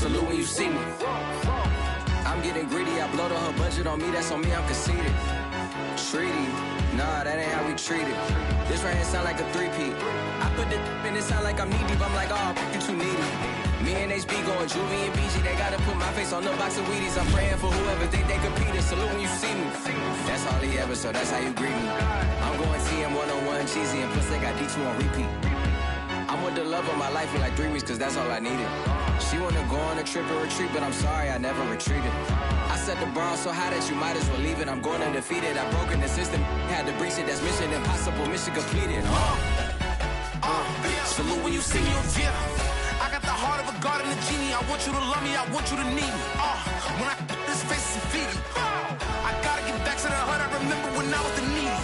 salute when you see me. I'm getting greedy, I blow the whole budget on me, that's on me, I'm conceited. Treaty, nah, that ain't how we treat it. This right here sound like a three-peat. I put the in it sound like I'm knee deep, I'm like, oh, you too needy. Me and HB going Juvie and BG, they gotta put my face on the box of Wheaties. I'm praying for whoever think they competing, salute when you see me. That's all he ever, so that's how you greet me. I'm going TM one-on-one, cheesy, and plus they got D2 on repeat. I'm with the love of my life for like 3 weeks, cause that's all I needed. She wanna go on a trip or retreat, but I'm sorry, I never retreated. I set the bar so high that you might as well leave it. I'm going undefeated, I've broken the system, had to breach it, that's mission impossible, mission completed. Salute when you see me, yeah. I got the heart of a god and a genie. I want you to love me, I want you to need me. When I this face is feedy. I gotta get back to the hood, I remember when I was the needy.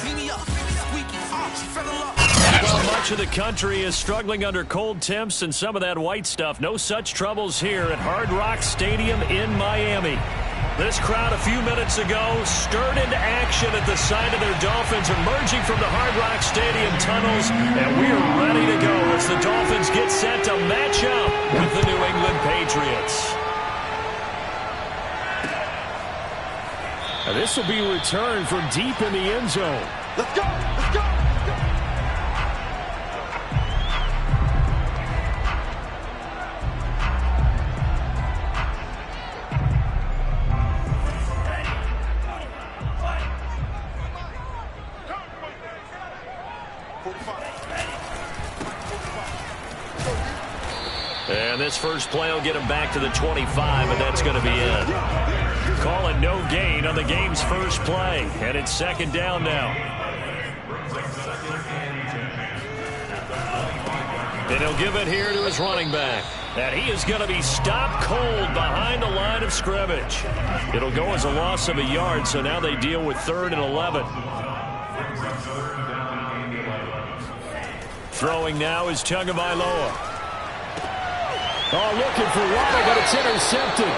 Clean me up, squeaky, she fell in love. Well, much of the country is struggling under cold temps and some of that white stuff. No such troubles here at Hard Rock Stadium in Miami. This crowd a few minutes ago stirred into action at the sight of their Dolphins emerging from the Hard Rock Stadium tunnels, and we're ready to go as the Dolphins get set to match up with the New England Patriots. Now, this will be returned from deep in the end zone. Let's go! Let's go! And this first play will get him back to the 25, and that's going to be it. Call it no gain on the game's first play, and it's second down now. And he'll give it here to his running back. And he is going to be stopped cold behind the line of scrimmage. It'll go as a loss of a yard, so now they deal with 3rd and 11. Throwing now is Tagovailoa. Oh, looking for Waddle, but it's intercepted.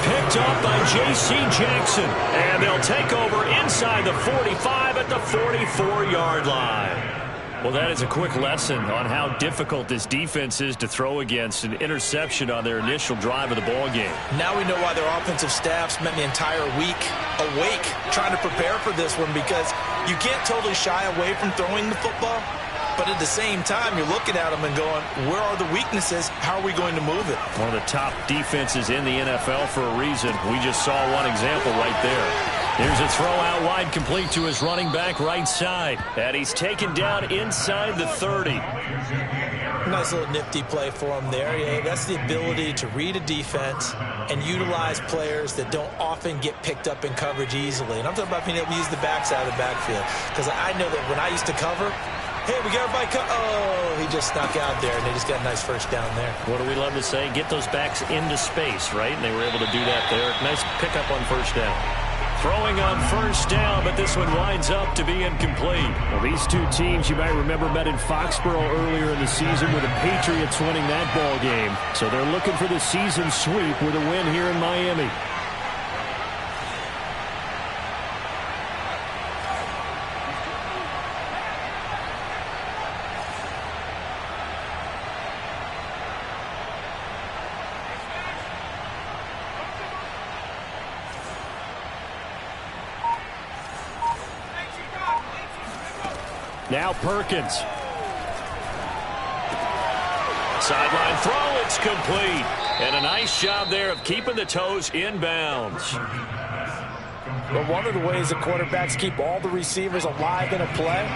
Picked up by J.C. Jackson. And they'll take over inside the 45 at the 44-yard line. Well, that is a quick lesson on how difficult this defense is to throw against. An interception on their initial drive of the ball game. Now we know why their offensive staff spent the entire week awake trying to prepare for this one, because you can't totally shy away from throwing the football. But at the same time, you're looking at them and going, where are the weaknesses? How are we going to move it? One of the top defenses in the NFL for a reason. We just saw one example right there. There's a throw out wide, complete to his running back right side. And he's taken down inside the 30. Nice little nifty play for him there. Yeah, that's the ability to read a defense and utilize players that don't often get picked up in coverage easily. And I'm talking about being able to use the backside of the backfield. Because I know that when I used to cover, hey, we got everybody oh, he just snuck out there, and they just got a nice first down there. What do we love to say? Get those backs into space, right? And they were able to do that there. Nice pickup on first down. Throwing on first down, but this one winds up to be incomplete. Well, these two teams, you might remember, met in Foxborough earlier in the season with the Patriots winning that ball game. So they're looking for the season sweep with a win here in Miami. Now Perkins. Sideline throw, it's complete. And a nice job there of keeping the toes in bounds. But one of the ways the quarterbacks keep all the receivers alive in a play,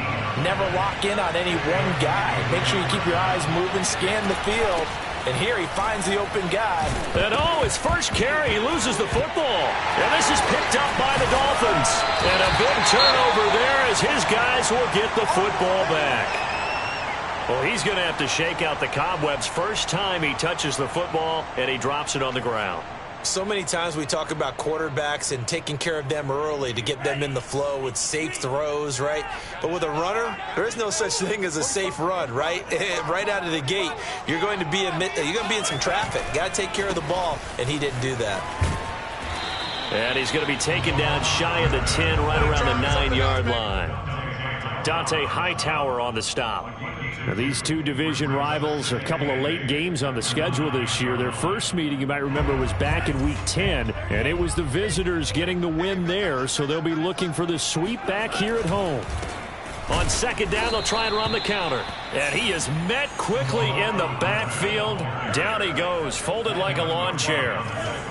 never lock in on any one guy. Make sure you keep your eyes moving, scan the field. And here he finds the open guy. And his first carry, he loses the football. And this is picked up by the Dolphins. And a big turnover there as his guys will get the football back. Well, he's going to have to shake out the cobwebs first time he touches the football, and he drops it on the ground. So many times we talk about quarterbacks and taking care of them early to get them in the flow with safe throws, right? But with a runner, there is no such thing as a safe run, right? Right out of the gate, you're going to be in some traffic. You got to take care of the ball, and he didn't do that. And he's going to be taken down shy of the 10, right around the 9-yard line. Dante Hightower on the stop. Now, these two division rivals, a couple of late games on the schedule this year. Their first meeting, you might remember, was back in Week 10, and it was the visitors getting the win there, so they'll be looking for the sweep back here at home. On second down, they'll try and run the counter. And he is met quickly in the backfield. Down he goes, folded like a lawn chair.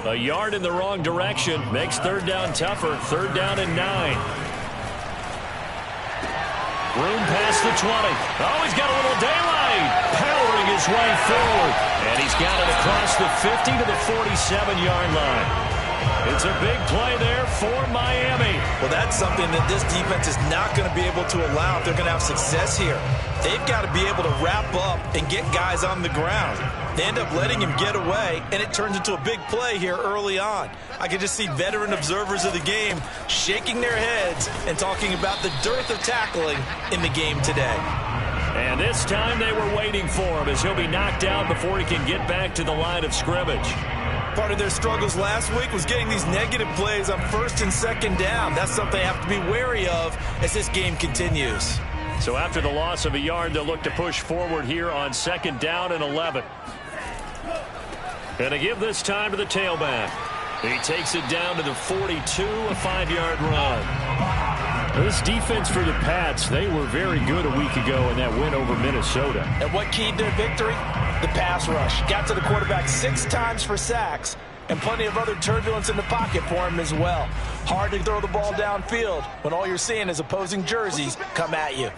A yard in the wrong direction makes third down tougher. Third down and 9. Room past the 20. Oh, he's got a little daylight. Powering his way forward. And he's got it across the 50 to the 47-yard line. It's a big play there for Miami. Well, that's something that this defense is not going to be able to allow if they're going to have success here. They've got to be able to wrap up and get guys on the ground. They end up letting him get away, and it turns into a big play here early on. I can just see veteran observers of the game shaking their heads and talking about the dearth of tackling in the game today. And this time they were waiting for him as he'll be knocked out before he can get back to the line of scrimmage. Part of their struggles last week was getting these negative plays on first and second down. That's something they have to be wary of as this game continues. So after the loss of a yard, they'll look to push forward here on second down and 11. And to give this time to the tailback. He takes it down to the 42, a 5-yard run. This defense for the Pats, they were very good a week ago in that win over Minnesota. And what keyed their victory? The pass rush. Got to the quarterback 6 times for sacks, and plenty of other turbulence in the pocket for him as well. Hard to throw the ball downfield when all you're seeing is opposing jerseys come at you.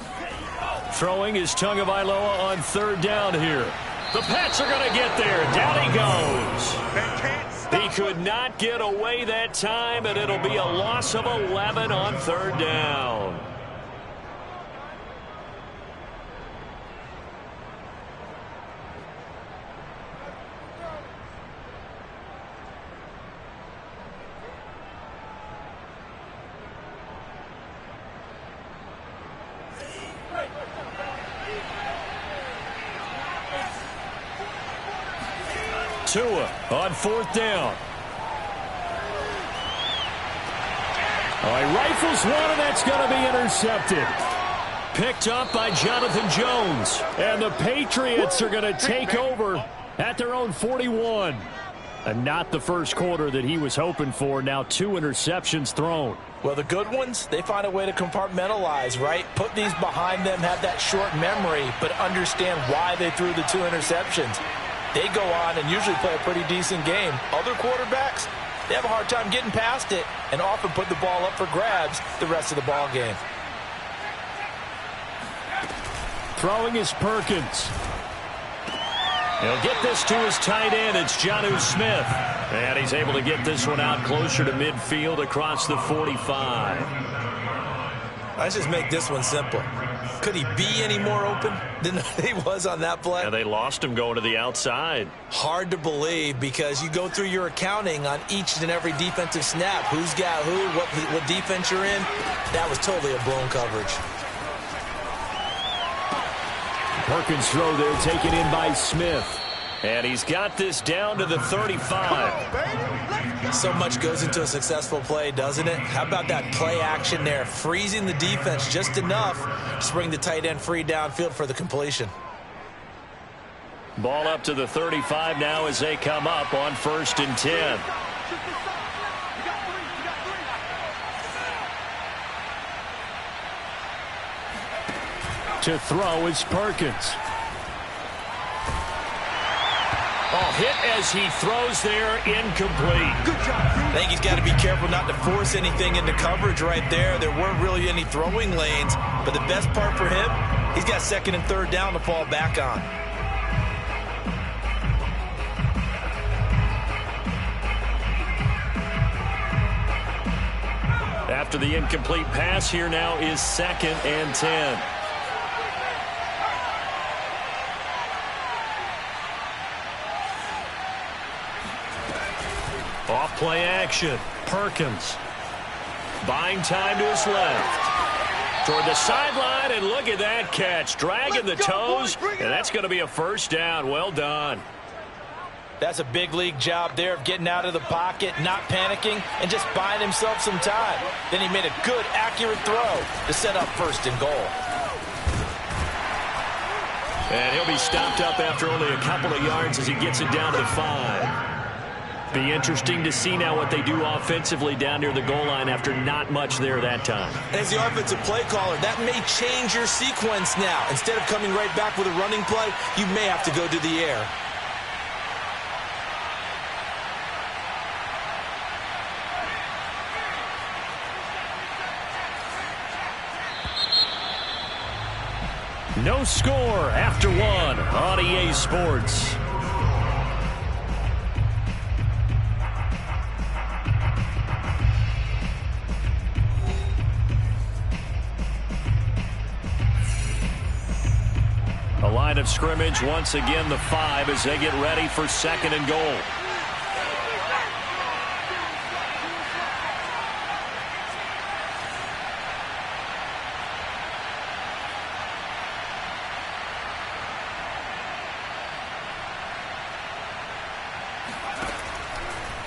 Throwing is Tagovailoa on third down here. The Pats are going to get there. Down he goes. He could not get away that time, and it'll be a loss of 11 on third down. Tua on fourth down. All right, rifles one, and that's going to be intercepted. Picked up by Jonathan Jones. And the Patriots are going to take over at their own 41. And not the first quarter that he was hoping for. Now 2 interceptions thrown. Well, the good ones, they find a way to compartmentalize, right? Put these behind them, have that short memory, but understand why they threw the 2 interceptions. They go on and usually play a pretty decent game. Other quarterbacks, they have a hard time getting past it and often put the ball up for grabs the rest of the ball game. Throwing is Perkins. He'll get this to his tight end. It's Jonnu Smith. And he's able to get this one out closer to midfield across the 45. Let's just make this one simple. Could he be any more open than he was on that play? Yeah, they lost him going to the outside. Hard to believe because you go through your accounting on each and every defensive snap. Who's got who, what defense you're in. That was totally a blown coverage. Perkins throw there taken in by Smith. And he's got this down to the 35. So much goes into a successful play, doesn't it? How about that play action there? Freezing the defense just enough to bring the tight end free downfield for the completion. Ball up to the 35 now as they come up on 1st and 10. To throw is Perkins. Oh, hit as he throws there, incomplete. Good job. I think he's got to be careful not to force anything into coverage right there. There weren't really any throwing lanes, but the best part for him, he's got 2nd and 3rd down to fall back on. After the incomplete pass, here now is 2nd and 10. Off play action. Perkins. Buying time to his left. Toward the sideline, and look at that catch. Dragging the toes, and that's going to be a 1st down. Well done. That's a big league job there of getting out of the pocket, not panicking, and just buying himself some time. Then he made a good, accurate throw to set up 1st and goal. And he'll be stopped up after only a couple of yards as he gets it down to the 5. Be interesting to see now what they do offensively down near the goal line after not much there that time. As the offensive play caller, that may change your sequence now. Instead of coming right back with a running play, you may have to go to the air. No score after 1 on EA Sports. A line of scrimmage, once again the 5 as they get ready for 2nd and goal.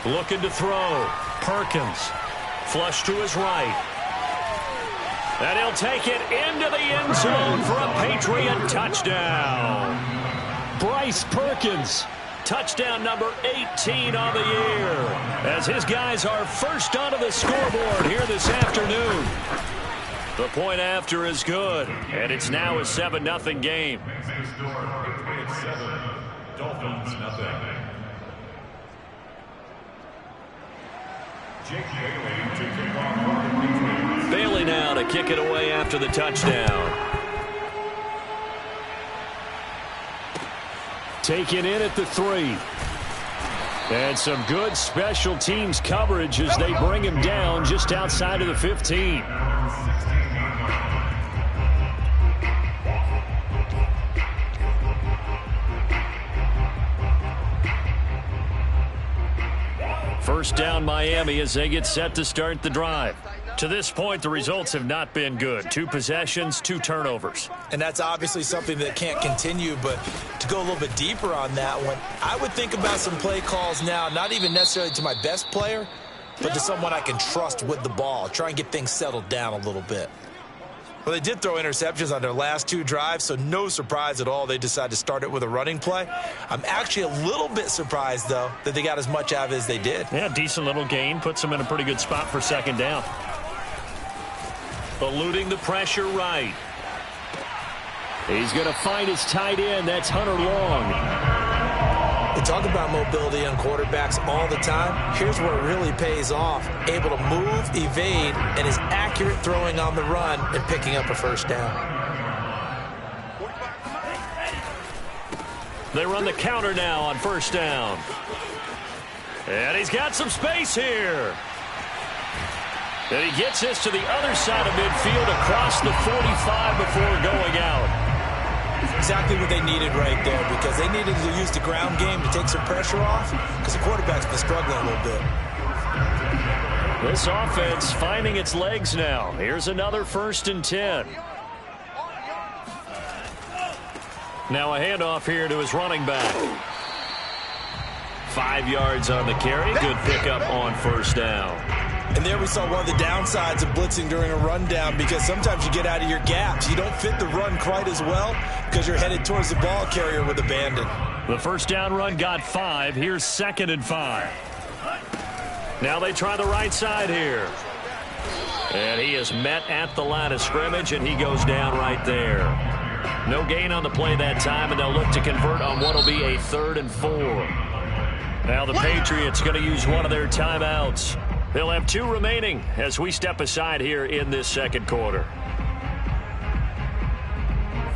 Looking to throw. Perkins. Flush to his right. And he'll take it into the end zone for a Patriot touchdown. Bryce Perkins, touchdown number 18 on the year, as his guys are first onto the scoreboard here this afternoon. The point after is good, and it's now a 7-0 game. Dolphins, nothing. Bailey now to kick it away after the touchdown. Taken in at the 3. And some good special teams coverage as they bring him down just outside of the 15. First down Miami as they get set to start the drive. To this point, the results have not been good. 2 possessions, 2 turnovers. And that's obviously something that can't continue, but to go a little bit deeper on that one, I would think about some play calls now, not even necessarily to my best player, but to someone I can trust with the ball. Try and get things settled down a little bit. Well, they did throw interceptions on their last 2 drives, so no surprise at all they decided to start it with a running play. I'm actually a little bit surprised, though, that they got as much out of it as they did. Yeah, decent little gain. Puts them in a pretty good spot for 2nd down. Eluding the pressure right. He's going to find his tight end. That's Hunter Long. We talk about mobility on quarterbacks all the time. Here's where it really pays off. Able to move, evade, and is accurate throwing on the run and picking up a first down. They run the counter now on first down. And he's got some space here. And he gets this to the other side of midfield across the 45 before going out. Exactly what they needed right there, because they needed to use the ground game to take some pressure off, because the quarterback's been struggling a little bit. This offense finding its legs now. Here's another 1st and 10. Now a handoff here to his running back. 5 yards on the carry. Good pickup on first down. And there we saw one of the downsides of blitzing during a rundown, because sometimes you get out of your gaps. You don't fit the run quite as well because you're headed towards the ball carrier with abandon. The first down run got 5. Here's 2nd and 5. Now they try the right side here. And he is met at the line of scrimmage, and he goes down right there. No gain on the play that time, and they'll look to convert on what will be a 3rd and 4. Now the Patriots going to use one of their timeouts. They'll have 2 remaining as we step aside here in this 2nd quarter.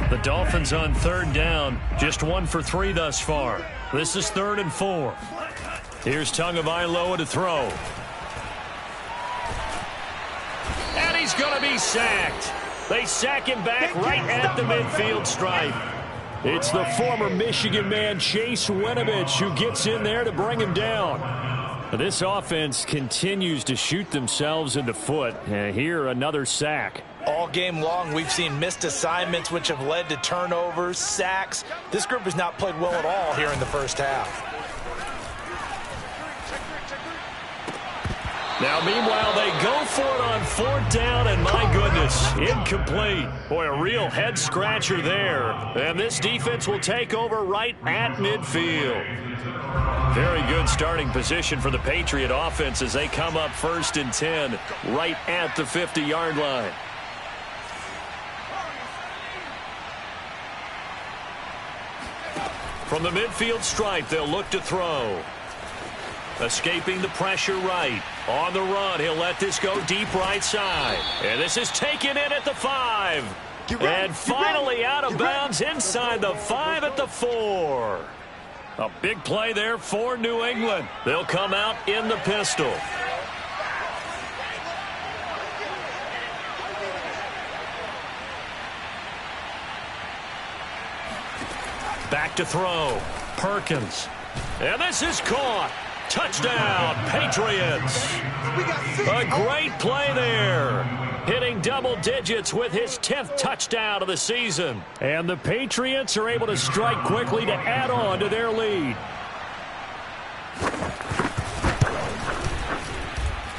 The Dolphins on 3rd down, just 1 for 3 thus far. This is 3rd and 4. Here's Tagovailoa to throw. And he's going to be sacked. They sack him back right at the midfield stripe. It's the former Michigan man, Chase Winovich, who gets in there to bring him down. This offense continues to shoot themselves in the foot. And here, another sack. All game long, we've seen missed assignments, which have led to turnovers, sacks. This group has not played well at all here in the first half. Now, meanwhile, they go for it on 4th down, and my goodness, incomplete. Boy, a real head-scratcher there. And this defense will take over right at midfield. Very good starting position for the Patriot offense as they come up 1st and 10 right at the 50-yard line. From the midfield stripe, they'll look to throw. Escaping the pressure right. On the run, he'll let this go deep right side. And this is taken in at the 5. And finally out of bounds inside the 5 at the 4. A big play there for New England. They'll come out in the pistol. Back to throw. Perkins. And this is caught. Touchdown, Patriots. A great play there. Hitting double digits with his 10th touchdown of the season. And the Patriots are able to strike quickly to add on to their lead.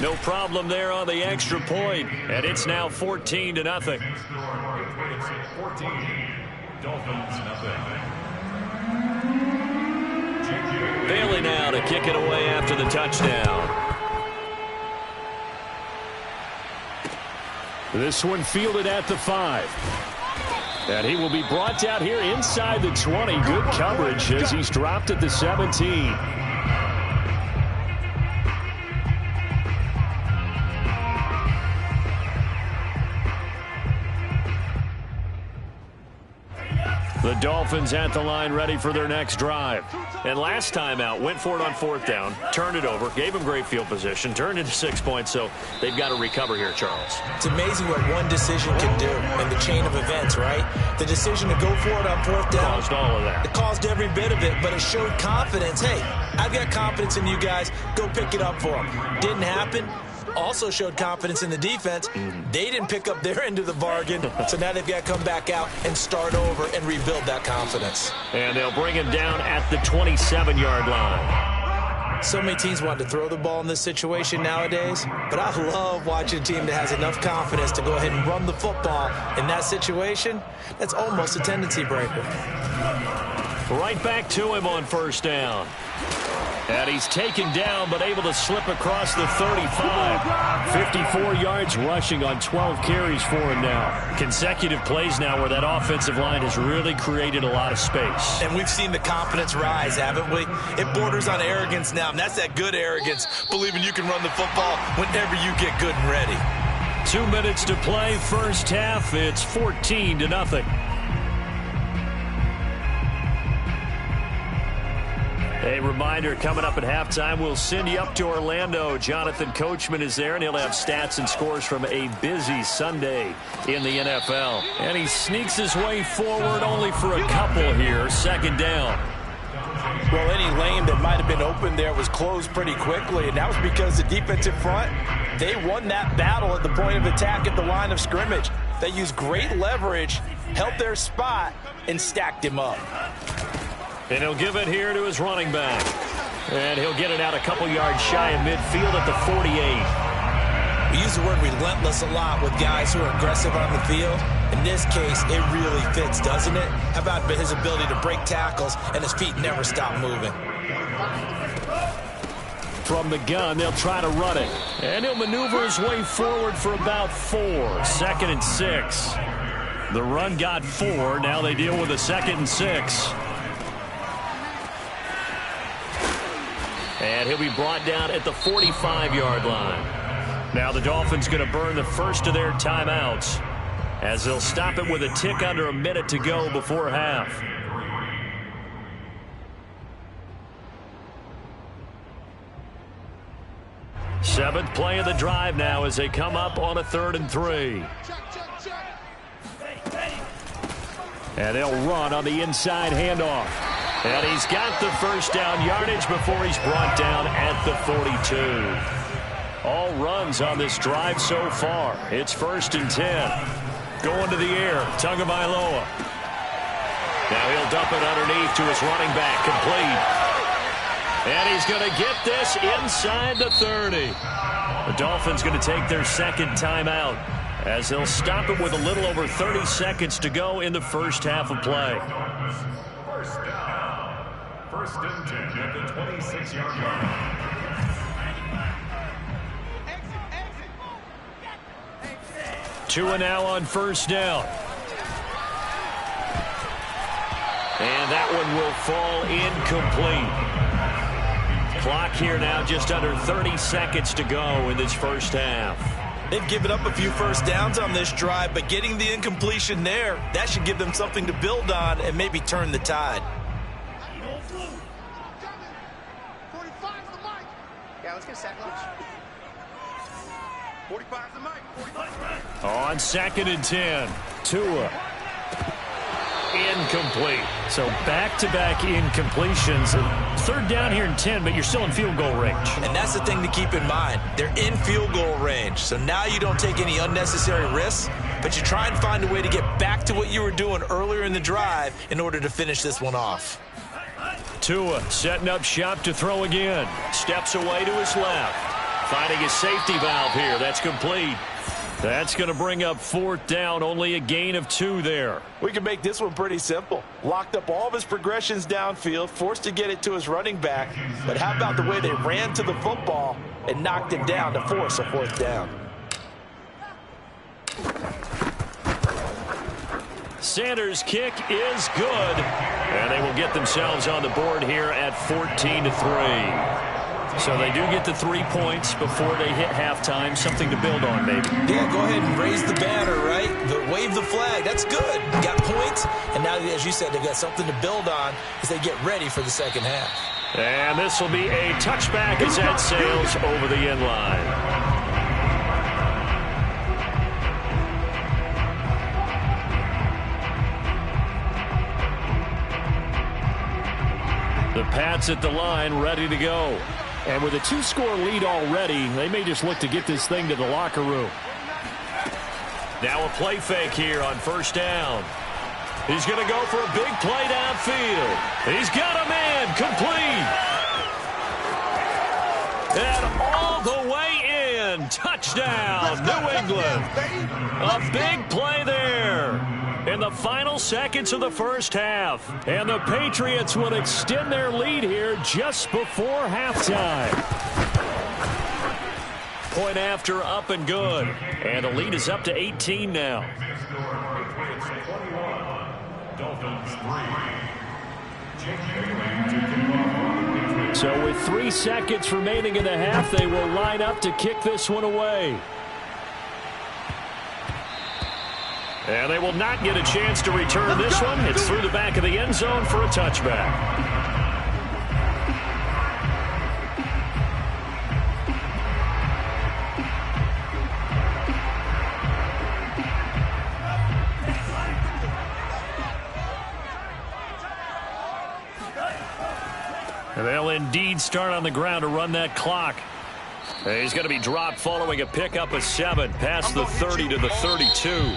No problem there on the extra point. And it's now 14-0. Dolphins, nothing. Bailey now to kick it away after the touchdown. This one fielded at the 5. And he will be brought down here inside the 20. Good coverage as he's dropped at the 17. The Dolphins at the line ready for their next drive. And last time out, went for it on 4th down, turned it over, gave him great field position, turned into 6 points, so they've got to recover here, Charles. It's amazing what one decision can do in the chain of events, right? The decision to go for it on 4th down. Caused all of that. It caused every bit of it, but it showed confidence. Hey, I've got confidence in you guys. Go pick it up for them. Didn't happen. Also showed confidence in the defense. They didn't pick up their end of the bargain, so now they've got to come back out and start over and rebuild that confidence. And they'll bring him down at the 27-yard line. So many teams want to throw the ball in this situation nowadays, but I love watching a team that has enough confidence to go ahead and run the football in that situation. That's almost a tendency breaker. Right back to him on 1st down. And he's taken down, but able to slip across the 35. 54 yards rushing on 12 carries for him now. Consecutive plays now where that offensive line has really created a lot of space. And we've seen the confidence rise, haven't we? It borders on arrogance now, and that's that good arrogance, believing you can run the football whenever you get good and ready. 2 minutes to play, 1st half. It's 14-0. A reminder, coming up at halftime, we'll send you up to Orlando. Jonathan Coachman is there, and he'll have stats and scores from a busy Sunday in the NFL. And he sneaks his way forward only for a couple here. 2nd down. Well, any lane that might have been open there was closed pretty quickly, and that was because the defensive front, they won that battle at the point of attack at the line of scrimmage. They used great leverage, held their spot, and stacked him up. And he'll give it here to his running back. And he'll get it out a couple yards shy of midfield at the 48. We use the word relentless a lot with guys who are aggressive on the field. In this case, it really fits, doesn't it? How about his ability to break tackles and his feet never stop moving? From the gun, they'll try to run it. And he'll maneuver his way forward for about 4. 2nd and 6. The run got 4. Now they deal with a 2nd and 6. And he'll be brought down at the 45-yard line. Now the Dolphins going to burn the first of their timeouts as they'll stop it with a tick under a minute to go before half. Seventh play of the drive now as they come up on a 3rd and 3. And they'll run on the inside handoff. And he's got the 1st down yardage before he's brought down at the 42. All runs on this drive so far. It's 1st and 10. Going to the air, Tagovailoa. Now he'll dump it underneath to his running back, complete. And he's going to get this inside the 30. The Dolphins going to take their second timeout as they'll stop it with a little over 30 seconds to go in the first half of play. First down. First and 10 at the 26-yard line. 2 now on first down. And that one will fall incomplete. Clock here now just under 30 seconds to go in this first half. They've given up a few first downs on this drive, but getting the incompletion there, that should give them something to build on and maybe turn the tide. Yeah, let's get a sack lunch. 45's the mic. On 2nd and 10, Tua. Incomplete. So back-to-back incompletions. 3rd down here and 10, but you're still in field goal range. And that's the thing to keep in mind. They're in field goal range. So now you don't take any unnecessary risks, but you try and find a way to get back to what you were doing earlier in the drive in order to finish this one off. Tua setting up shop to throw again. Steps away to his left. Finding his safety valve here. That's complete. That's going to bring up 4th down. Only a gain of 2 there. We can make this one pretty simple. Locked up all of his progressions downfield, forced to get it to his running back. But how about the way they ran to the football and knocked him down to force a 4th down? Sanders' kick is good. And they will get themselves on the board here at 14-3. So they do get the 3 points before they hit halftime. Something to build on, maybe. Yeah, go ahead and raise the banner, right? Wave the flag. That's good. You got points, and now, as you said, they've got something to build on as they get ready for the second half. And this will be a touchback as that sails over the end line. The Pats at the line, ready to go. And with a 2-score lead already, they may just look to get this thing to the locker room. Now a play fake here on first down. He's going to go for a big play downfield. He's got a man complete. And all the way in. Touchdown, New England. A big play there in the final seconds of the first half. And the Patriots will extend their lead here just before halftime. Point after, up and good. And the lead is up to 18 now. So with 3 seconds remaining in the half, they will line up to kick this one away. And they will not get a chance to return this one. It's through the back of the end zone for a touchback. And they'll indeed start on the ground to run that clock. He's going to be dropped following a pickup of 7 past the 30 to the 32.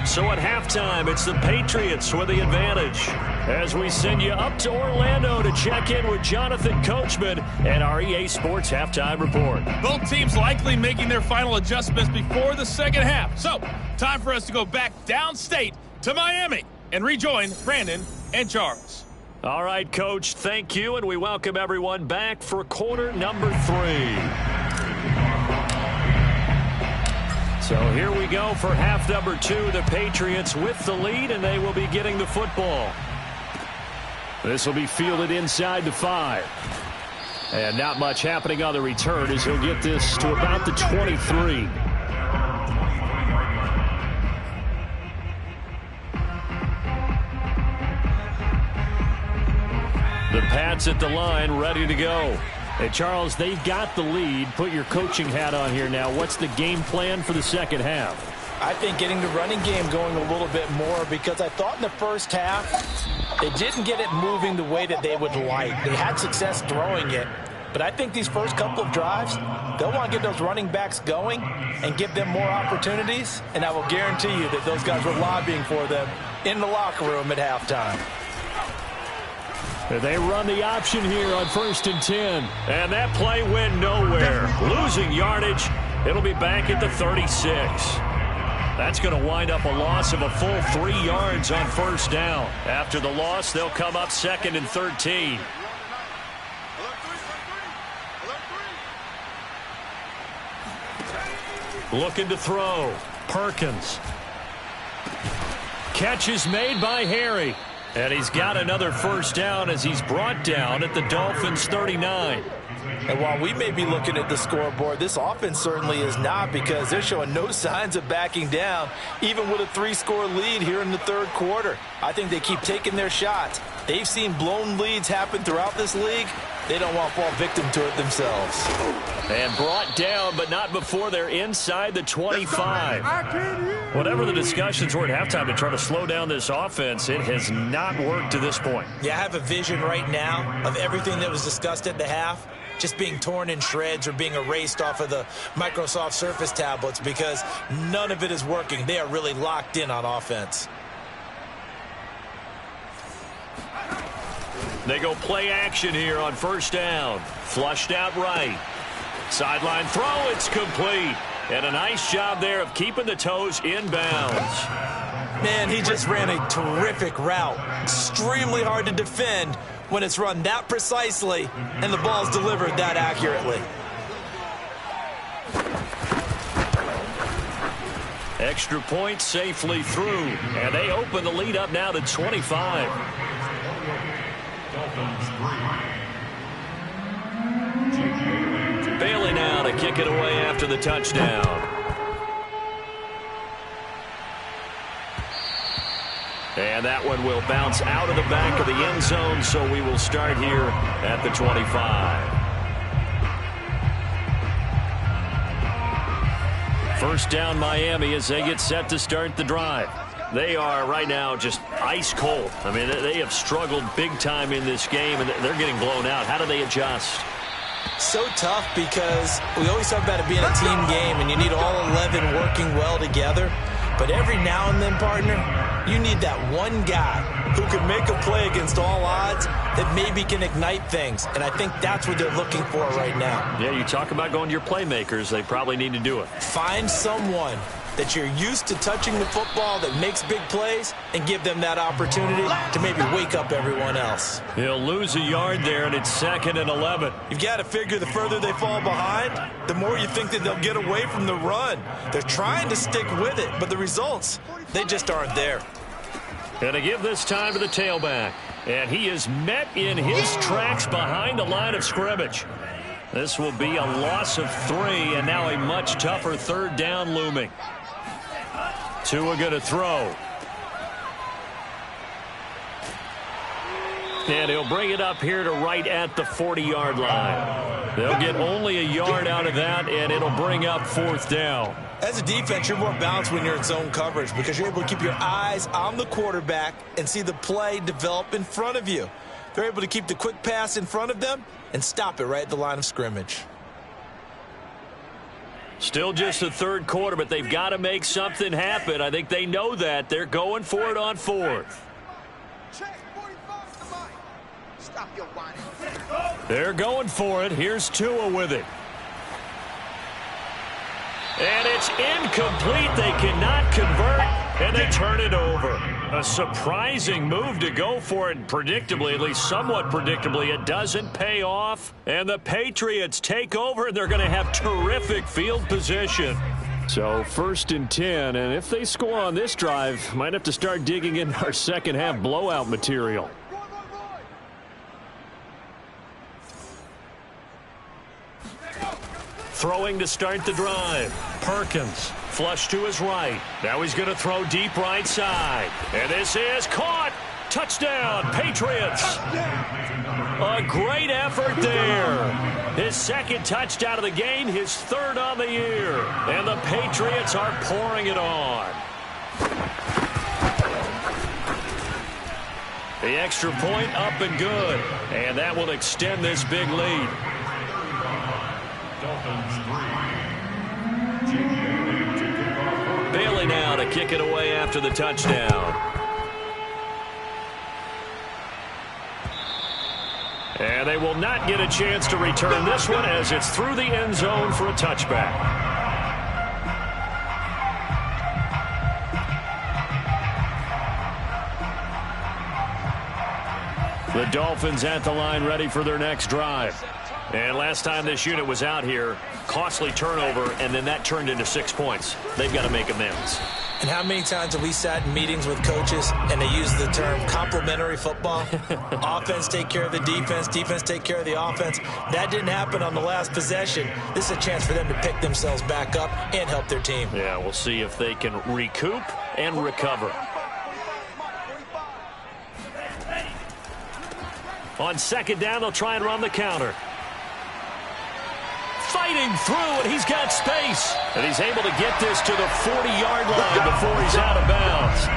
So at halftime, it's the Patriots with the advantage. As we send you up to Orlando to check in with Jonathan Coachman and our EA Sports Halftime Report. Both teams likely making their final adjustments before the second half. So, time for us to go back downstate to Miami and rejoin Brandon and Charles. All right, Coach, thank you, and we welcome everyone back for quarter number 3. So here we go for half number 2. The Patriots with the lead, and they will be getting the football. This will be fielded inside the 5. And not much happening on the return as he'll get this to about the 23. The Pats at the line, ready to go. Hey, Charles, they've got the lead. Put your coaching hat on here now. What's the game plan for the second half? I think getting the running game going a little bit more, because I thought in the first half they didn't get it moving the way that they would like. They had success throwing it, but I think these first couple of drives, they'll want to get those running backs going and give them more opportunities, and I will guarantee you that those guys were lobbying for them in the locker room at halftime. They run the option here on 1st and 10. And that play went nowhere. Losing yardage. It'll be back at the 36. That's going to wind up a loss of a full 3 yards on 1st down. After the loss, they'll come up 2nd and 13. Looking to throw. Perkins. Catch is made by Harry. And he's got another 1st down as he's brought down at the Dolphins' 39. And while we may be looking at the scoreboard, this offense certainly is not, because they're showing no signs of backing down, even with a 3-score lead here in the 3rd quarter. I think they keep taking their shots. They've seen blown leads happen throughout this league. They don't want to fall victim to it themselves. And brought down, but not before they're inside the 25. Whatever the discussions were at halftime to try to slow down this offense, it has not worked to this point. Yeah, I have a vision right now of everything that was discussed at the half just being torn in shreds or being erased off of the Microsoft Surface tablets, because none of it is working. They are really locked in on offense. They go play action here on 1st down. Flushed out right. Sideline throw, it's complete. And a nice job there of keeping the toes inbounds. Man, he just ran a terrific route. Extremely hard to defend when it's run that precisely and the ball's delivered that accurately. Extra point safely through. And they open the lead up now to 25. Bailey now to kick it away after the touchdown. And that one will bounce out of the back of the end zone, so we will start here at the 25. 1st down Miami as they get set to start the drive. They are right now just ice cold. I mean, they have struggled big time in this game, and they're getting blown out. How do they adjust? So tough, because we always talk about it being a team game and you need all 11 working well together. But every now and then, partner, you need that one guy who can make a play against all odds that maybe can ignite things. And I think that's what they're looking for right now. Yeah, you talk about going to your playmakers. They probably need to do it. Find someone that you're used to touching the football that makes big plays and give them that opportunity to maybe wake up everyone else. He'll lose a yard there, and it's 2nd and 11. You've got to figure the further they fall behind, the more you think that they'll get away from the run. They're trying to stick with it, but the results, they just aren't there. And to give this time to the tailback. And he is met in his tracks behind the line of scrimmage. This will be a loss of 3, and now a much tougher 3rd down looming. Tua going to throw. And he'll bring it up here to right at the 40-yard line. They'll get only a yard out of that, and it'll bring up 4th down. As a defense, you're more balanced when you're in zone coverage, because you're able to keep your eyes on the quarterback and see the play develop in front of you. They're able to keep the quick pass in front of them and stop it right at the line of scrimmage. Still just the 3rd quarter, but they've got to make something happen. I think they know that. They're going for it on 4th. They're going for it. Here's Tua with it. And it's incomplete. They cannot convert, and they turn it over. A surprising move to go for it. Predictably, at least somewhat predictably, it doesn't pay off. And the Patriots take over, and they're going to have terrific field position. So 1st and 10, and if they score on this drive, might have to start digging in our second half blowout material. Throwing to start the drive. Perkins, flush to his right. Now he's going to throw deep right side. And this is caught. Touchdown, Patriots. A great effort there. His 2nd touchdown of the game, his 3rd on the year. And the Patriots are pouring it on. The extra point up and good. And that will extend this big lead. Bailey now to kick it away after the touchdown. And they will not get a chance to return this one as it's through the end zone for a touchback. The Dolphins at the line ready for their next drive. And last time this unit was out here, costly turnover, and then that turned into 6 points. They've got to make amends. And how many times have we sat in meetings with coaches and they use the term complementary football? Offense take care of the defense, defense take care of the offense. That didn't happen on the last possession. This is a chance for them to pick themselves back up and help their team. Yeah, we'll see if they can recoup and recover. On second down, they'll try and run the counter. Fighting through, and he's got space. And he's able to get this to the 40-yard line before he's out of bounds.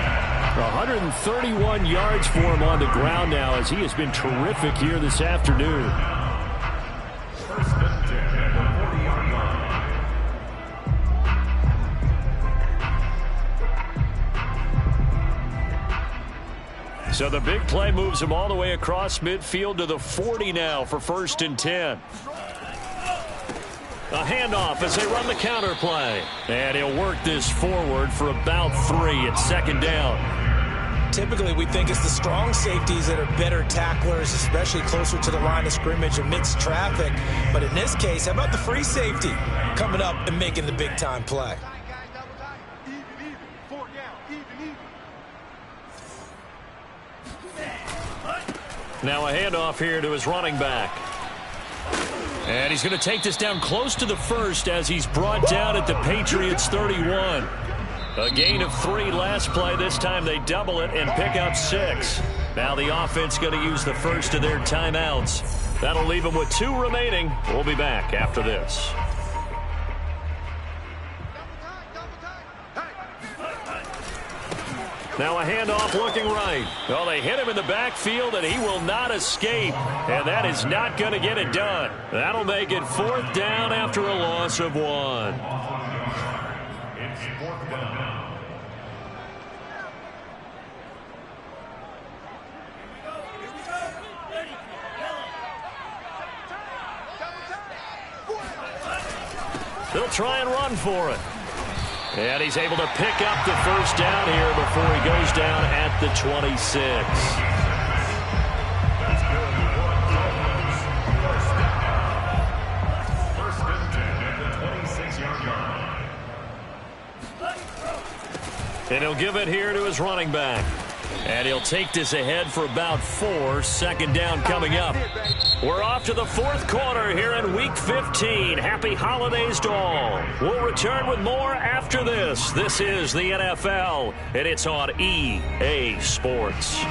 131 yards for him on the ground now as he has been terrific here this afternoon. First and 10 at the 40-yard line. So the big play moves him all the way across midfield to the 40 now for first and 10. A handoff as they run the counter play. And he'll work this forward for about 3 at second down. Typically, we think it's the strong safeties that are better tacklers, especially closer to the line of scrimmage amidst traffic. But in this case, how about the free safety coming up and making the big-time play? Now a handoff here to his running back. And he's going to take this down close to the first as he's brought down at the Patriots 31. A gain of 3 last play. This time they double it and pick up 6. Now the offense going to use the first of their timeouts. That'll leave them with 2 remaining. We'll be back after this. Now a handoff looking right. Well, they hit him in the backfield, and he will not escape. And that is not going to get it done. That'll make it 4th down after a loss of 1. It's 4th down. They'll try and run for it. And he's able to pick up the first down here before he goes down at the 26. That's good. First and 10 at the 26-yard line. And he'll give it here to his running back. And he'll take this ahead for about 4. Second down coming up. We're off to the 4th quarter here in Week 15. Happy holidays to all. We'll return with more after this. This is the NFL, and it's on EA Sports.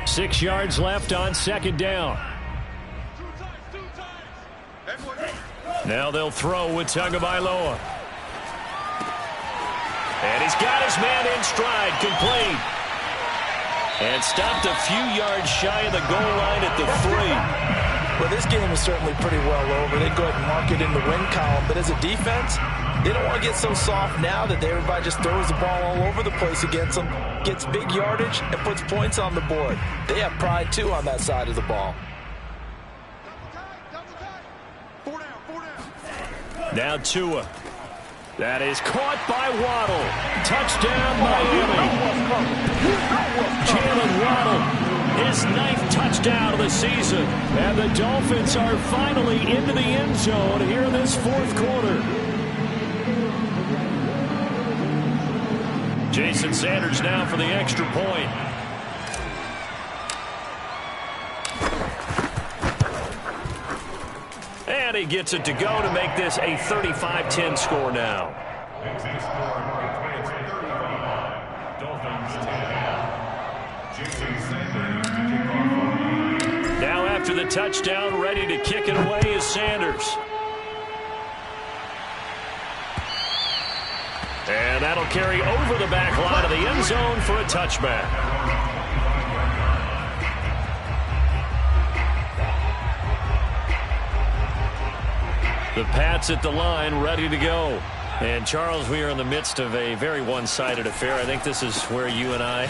Six yards left on second down. Now they'll throw with Tagovailoa. And he's got his man in stride, complete. And stopped a few yards shy of the goal line at the 3. Well, this game is certainly pretty well over. They go ahead and mark it in the win column. But as a defense, they don't want to get so soft now that everybody just throws the ball all over the place against them, gets big yardage, and puts points on the board. They have pride, too, on that side of the ball. Now Tua. That is caught by Waddle. Touchdown, Miami. Jalen Waddle, his 9th touchdown of the season. And the Dolphins are finally into the end zone here in this 4th quarter. Jason Sanders now for the extra point. And he gets it to go to make this a 35-10 score now. Now after the touchdown, ready to kick it away is Sanders. And that'll carry over the back line of the end zone for a touchback. The Pats at the line, ready to go. And, Charles, we are in the midst of a very one-sided affair. I think this is where you and I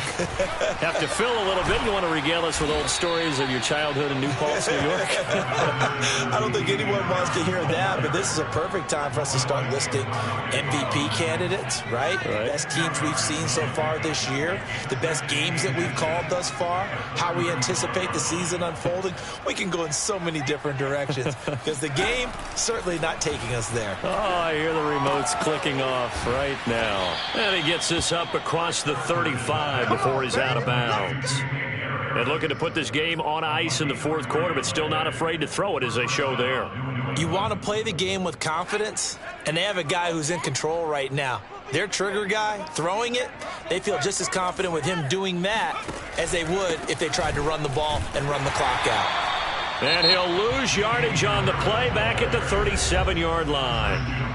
have to fill a little bit. You want to regale us with old stories of your childhood in New Paltz, New York? I don't think anyone wants to hear that, but this is a perfect time for us to start listing MVP candidates, right? The best teams we've seen so far this year, the best games that we've called thus far, how we anticipate the season unfolding. We can go in so many different directions because the game certainly not taking us there. Oh, I hear the remotes clicking off right now. And he gets this up across the 35 before he's out of bounds. And looking to put this game on ice in the fourth quarter, but still not afraid to throw it as they show there. You want to play the game with confidence, and they have a guy who's in control right now. Their trigger guy, throwing it, they feel just as confident with him doing that as they would if they tried to run the ball and run the clock out. And he'll lose yardage on the play back at the 37-yard line.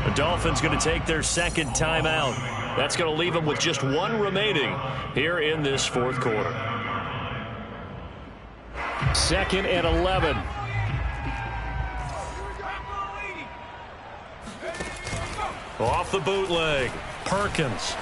The Dolphins going to take their second timeout. That's going to leave them with just one remaining here in this fourth quarter. 2nd and 11. Off the bootleg. Perkins.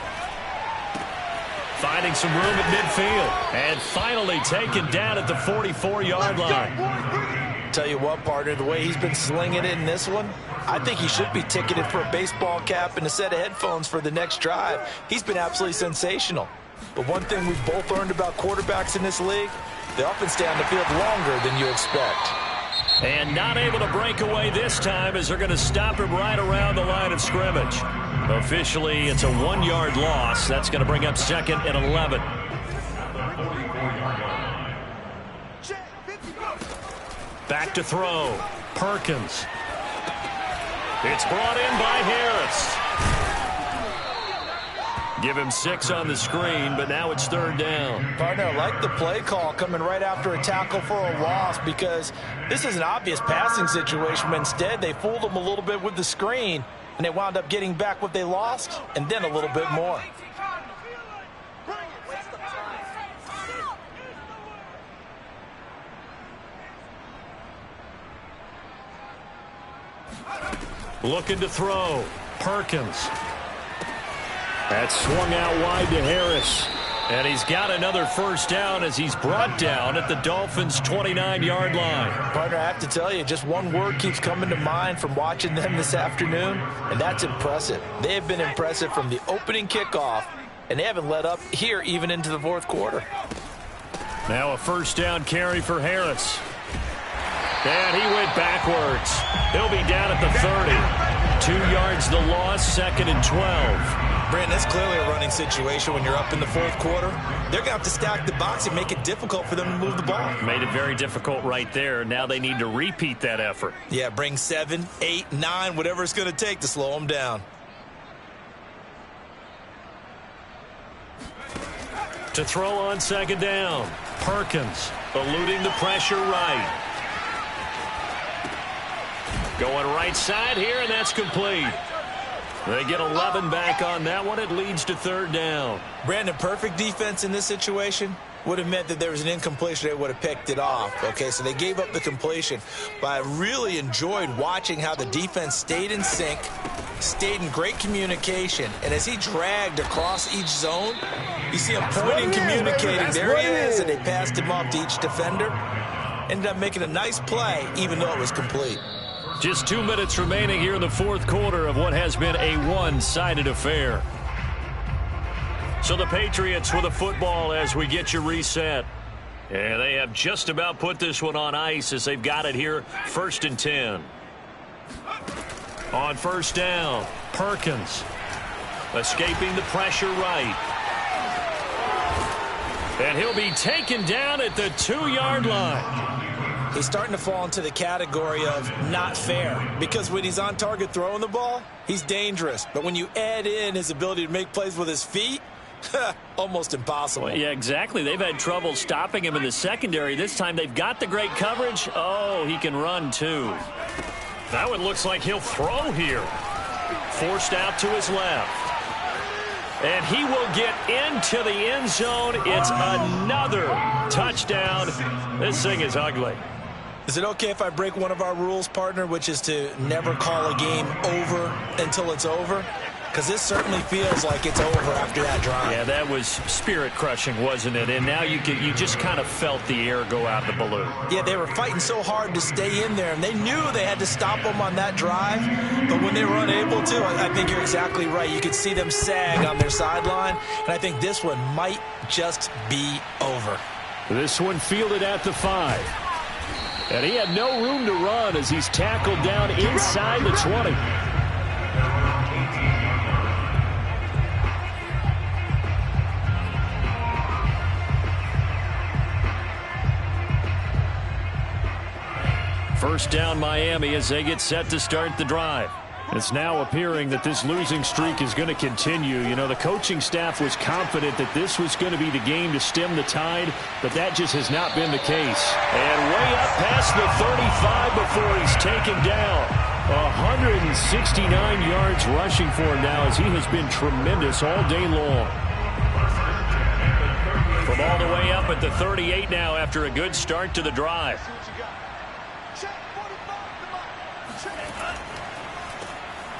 Finding some room at midfield. And finally taken down at the 44-yard line. Tell you what, partner, the way he's been slinging it in this one, I think he should be ticketed for a baseball cap and a set of headphones for the next drive. He's been absolutely sensational. But one thing we've both learned about quarterbacks in this league, they often stay on the field longer than you expect. And not able to break away this time as they're going to stop him right around the line of scrimmage. Officially, it's a 1-yard loss. That's going to bring up 2nd and 11. Back to throw. Perkins. It's brought in by Harris. Give him 6 on the screen, but now it's 3rd down. Partner, I like the play call coming right after a tackle for a loss because this is an obvious passing situation, but instead they fooled him a little bit with the screen, and they wound up getting back what they lost and then a little bit more. Looking to throw. Perkins. That's swung out wide to Harris. And he's got another first down as he's brought down at the Dolphins' 29-yard line. Partner, I have to tell you, just one word keeps coming to mind from watching them this afternoon, and that's impressive. They have been impressive from the opening kickoff, and they haven't let up here even into the fourth quarter. Now a first down carry for Harris. And he went backwards. He'll be down at the 30. 2 yards the loss, 2nd and 12. Brandon, that's clearly a running situation when you're up in the fourth quarter. They're going to have to stack the box and make it difficult for them to move the ball. Made it very difficult right there. Now they need to repeat that effort. Yeah, bring 7, 8, 9, whatever it's going to take to slow them down. To throw on 2nd down. Perkins eluding the pressure right. Going right side here, and that's complete. They get 11 back on that one. It leads to 3rd down. Brandon, perfect defense in this situation would have meant that there was an incompletion. They would have picked it off. Okay, so they gave up the completion. But I really enjoyed watching how the defense stayed in sync, stayed in great communication. And as he dragged across each zone, you see him pointing, communicating. There he is, and they passed him off to each defender. Ended up making a nice play, even though it was complete. Just 2 minutes remaining here in the fourth quarter of what has been a one-sided affair. So the Patriots with a football as we get you reset. And they have just about put this one on ice as they've got it here, 1st and 10. On 1st down, Perkins escaping the pressure right. And he'll be taken down at the 2-yard line. He's starting to fall into the category of not fair because when he's on target throwing the ball, he's dangerous. But when you add in his ability to make plays with his feet, almost impossible. Well, yeah, exactly. They've had trouble stopping him in the secondary. This time they've got the great coverage. Oh, he can run too. That one looks like he'll throw here. Forced out to his left. And he will get into the end zone. It's another touchdown. This thing is ugly. Is it okay if I break one of our rules, partner, which is to never call a game over until it's over? Because this certainly feels like it's over after that drive. Yeah, that was spirit-crushing, wasn't it? And now you just kind of felt the air go out of the balloon. Yeah, they were fighting so hard to stay in there, and they knew they had to stop them on that drive. But when they were unable to, I think you're exactly right. You could see them sag on their sideline, and I think this one might just be over. This one fielded at the 5. And he had no room to run as he's tackled down inside the 20. First down Miami as they get set to start the drive. It's now appearing that this losing streak is going to continue. You know, the coaching staff was confident that this was going to be the game to stem the tide, but that just has not been the case. And way up past the 35 before he's taken down. 169 yards rushing for him now as he has been tremendous all day long. From all the way up at the 38 now after a good start to the drive.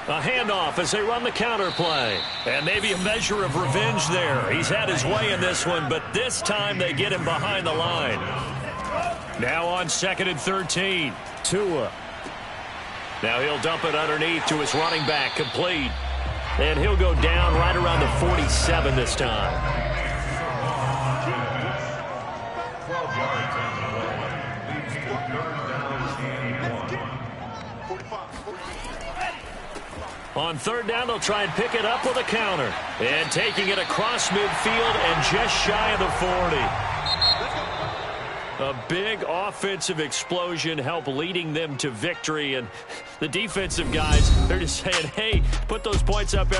A handoff as they run the counter play. And maybe a measure of revenge there. He's had his way in this one, but this time they get him behind the line. Now on 2nd and 13. Tua. Now he'll dump it underneath to his running back, complete. And he'll go down right around the 47 this time. 12 yards on the play. Leads to 3rd down and 1. On 3rd down, they'll try and pick it up with a counter. And taking it across midfield and just shy of the 40. A big offensive explosion helped leading them to victory. And the defensive guys, they're just saying, hey, put those points up every